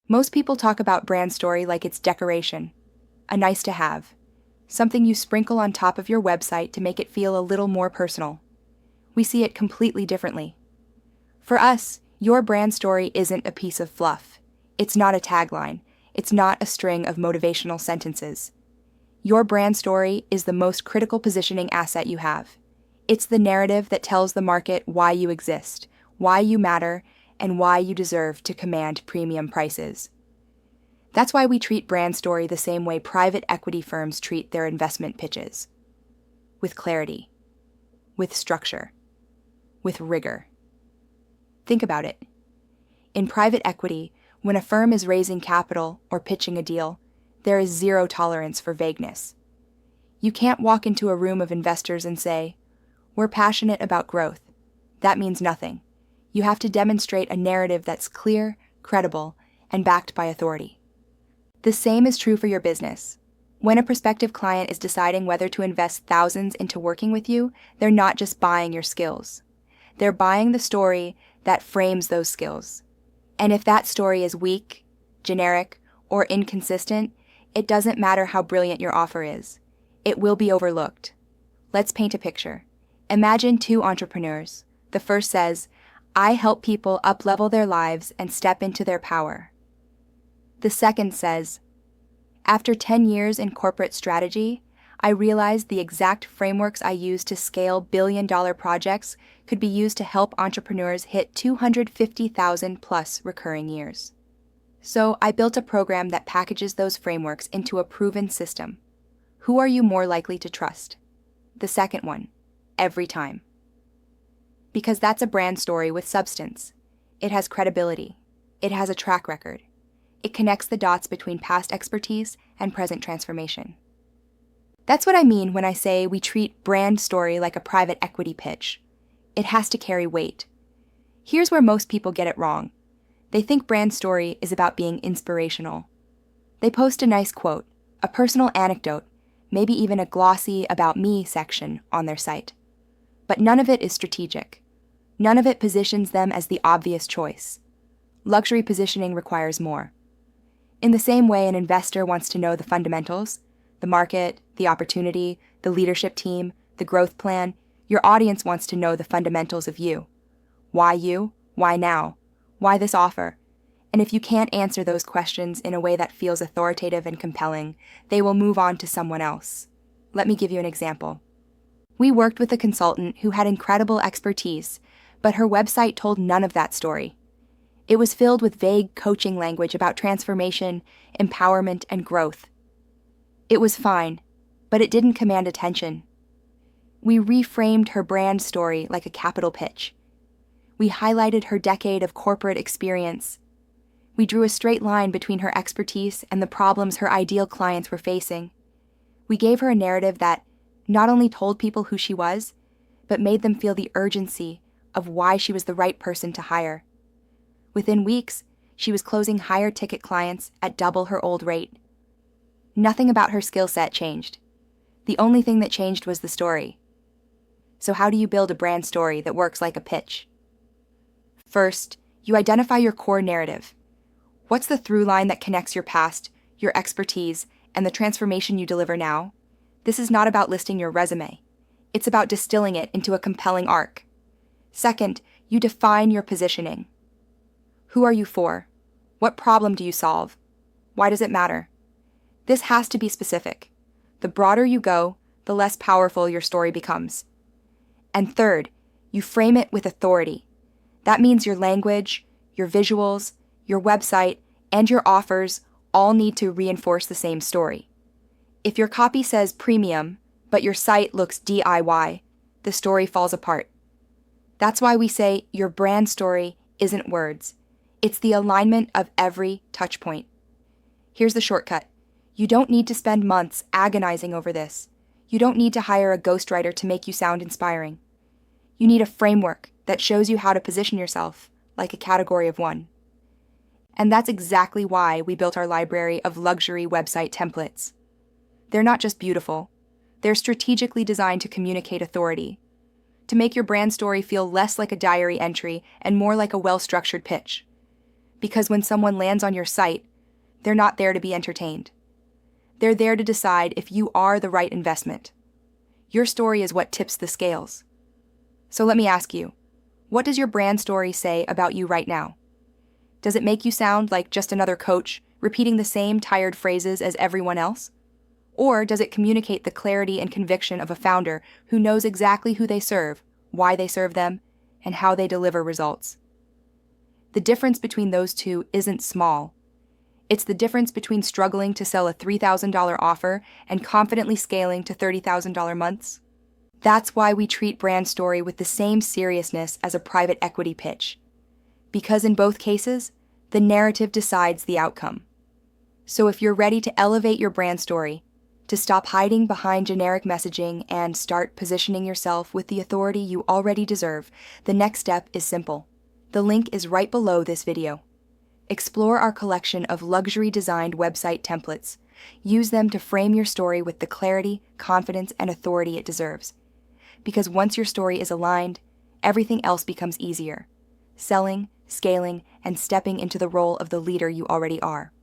Most people talk about brand story like it's decoration, a nice to have, something you sprinkle on top of your website to make it feel a little more personal. We see it completely differently. For us, your brand story isn't a piece of fluff. It's not a tagline. It's not a string of motivational sentences. Your brand story is the most critical positioning asset you have. It's the narrative that tells the market why you exist, why you matter, and why you deserve to command premium prices. That's why we treat brand story the same way private equity firms treat their investment pitches. With clarity, with structure, with rigor. Think about it. In private equity, when a firm is raising capital or pitching a deal, there is zero tolerance for vagueness. You can't walk into a room of investors and say, "We're passionate about growth." That means nothing. You have to demonstrate a narrative that's clear, credible, and backed by authority. The same is true for your business. When a prospective client is deciding whether to invest thousands into working with you, they're not just buying your skills. They're buying the story that frames those skills. And if that story is weak, generic, or inconsistent, it doesn't matter how brilliant your offer is. It will be overlooked. Let's paint a picture. Imagine two entrepreneurs. The first says, "I help people up-level their lives and step into their power." The second says, "After 10 years in corporate strategy, I realized the exact frameworks I use to scale billion-dollar projects could be used to help entrepreneurs hit 250,000 plus recurring years. So I built a program that packages those frameworks into a proven system." Who are you more likely to trust? The second one, every time. Because that's a brand story with substance. It has credibility. It has a track record. It connects the dots between past expertise and present transformation. That's what I mean when I say we treat brand story like a private equity pitch. It has to carry weight. Here's where most people get it wrong. They think brand story is about being inspirational. They post a nice quote, a personal anecdote, maybe even a glossy "About Me" section on their site. But none of it is strategic. None of it positions them as the obvious choice. Luxury positioning requires more. In the same way an investor wants to know the fundamentals, the market, the opportunity, the leadership team, the growth plan, your audience wants to know the fundamentals of you. Why you? Why now? Why this offer? And if you can't answer those questions in a way that feels authoritative and compelling, they will move on to someone else. Let me give you an example. We worked with a consultant who had incredible expertise, but her website told none of that story. It was filled with vague coaching language about transformation, empowerment, and growth. It was fine, but it didn't command attention. We reframed her brand story like a capital pitch. We highlighted her decade of corporate experience. We drew a straight line between her expertise and the problems her ideal clients were facing. We gave her a narrative that not only told people who she was, but made them feel the urgency of why she was the right person to hire. Within weeks, she was closing higher ticket clients at double her old rate. Nothing about her skill set changed. The only thing that changed was the story. So how do you build a brand story that works like a pitch? First, you identify your core narrative. What's the through line that connects your past, your expertise, and the transformation you deliver now? This is not about listing your resume. It's about distilling it into a compelling arc. Second, you define your positioning. Who are you for? What problem do you solve? Why does it matter? This has to be specific. The broader you go, the less powerful your story becomes. And third, you frame it with authority. That means your language, your visuals, your website, and your offers all need to reinforce the same story. If your copy says premium, but your site looks DIY, the story falls apart. That's why we say your brand story isn't words. It's the alignment of every touch point. Here's the shortcut. You don't need to spend months agonizing over this. You don't need to hire a ghostwriter to make you sound inspiring. You need a framework that shows you how to position yourself, like a category of one. And that's exactly why we built our library of luxury website templates. They're not just beautiful. They're strategically designed to communicate authority, to make your brand story feel less like a diary entry and more like a well-structured pitch. Because when someone lands on your site, they're not there to be entertained. They're there to decide if you are the right investment. Your story is what tips the scales. So let me ask you, what does your brand story say about you right now? Does it make you sound like just another coach, repeating the same tired phrases as everyone else? Or does it communicate the clarity and conviction of a founder who knows exactly who they serve, why they serve them, and how they deliver results? The difference between those two isn't small. It's the difference between struggling to sell a $3,000 offer and confidently scaling to $30,000 months. That's why we treat brand story with the same seriousness as a private equity pitch. Because in both cases, the narrative decides the outcome. So if you're ready to elevate your brand story, to stop hiding behind generic messaging and start positioning yourself with the authority you already deserve, the next step is simple. The link is right below this video. Explore our collection of luxury-designed website templates. Use them to frame your story with the clarity, confidence, and authority it deserves. Because once your story is aligned, everything else becomes easier. Selling, scaling, and stepping into the role of the leader you already are.